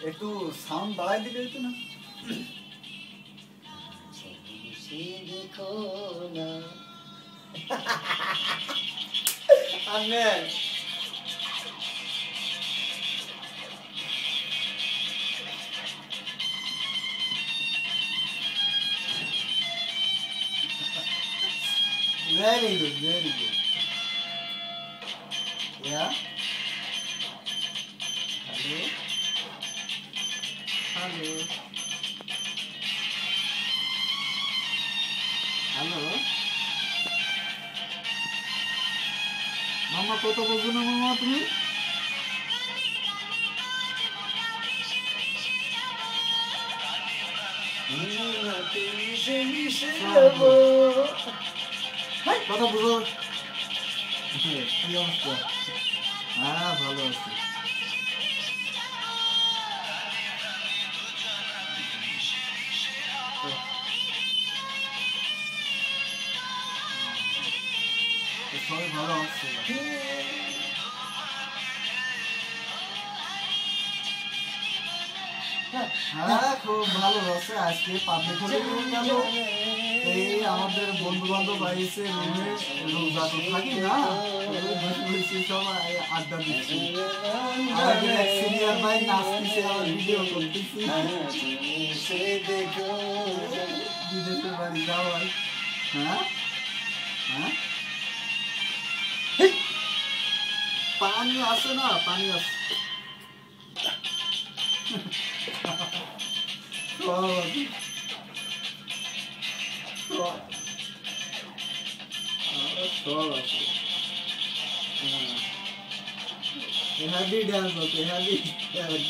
একটু সাউন্ড বাড়াই দিলে হতো না? দেখো না very good, very good. Yeah. Hello. Hello. Hello. মামা কত বলছো না মামা তুমি? কথা বুঝো। কি অবস্থা? হ্যাঁ ভালো আছি। সবাই ভালো আছে। হ্যাঁ খুব ভালো আছে। আজকে পাবলিক হলিডে গেল। এই আমাদের বন্ধু বান্ধব আইসে রুমে, রোজা তো থাকি না, বসে বসে সব আড্ডা দিচ্ছি। আমাদের এক সিনিয়র ভাই নাচতেছে, আমার ভিডিও করতেছি। বিদেশের বাড়ি যাওয়াই। হ্যাঁ হ্যাঁ পানি আছে না, পানি আছে। Heavy dance, okay, heavy dance.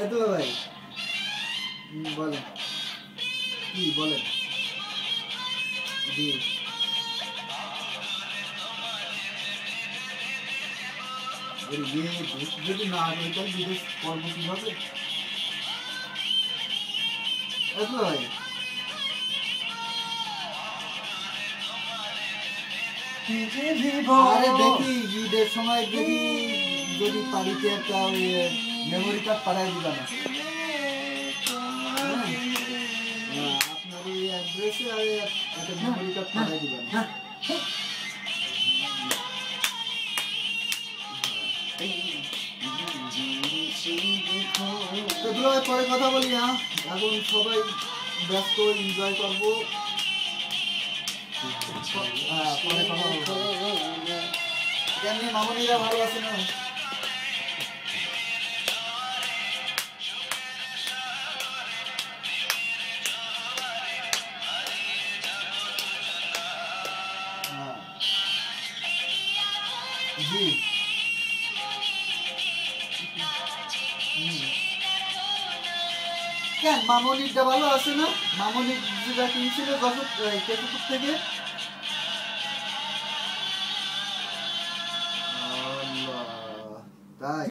এত ভাই বলেন কি বলেন? জি যদি না এটা বিদেশ করবো কিভাবে? এত ভাই আরে দেখি ঈদের সময় যদি যদি বাড়িতে একটা ওই মেমোরি কার্ড পাঠাই দিবা না আপনার ওই অ্যাড্রেসে একটা মেমোরি কার্ড পাঠাই দিবা না। পরে কথা বলি। হ্যাঁ এখন সবাই ব্যস্ত, এনজয় করবো। পরে কথা বলবো। কেমনি মামনিরা ভালো আছে না? জি কেন মামনিরটা ভালো আছে না? মামনির যেটা কিনছিল কেতুপুর থেকে, তাই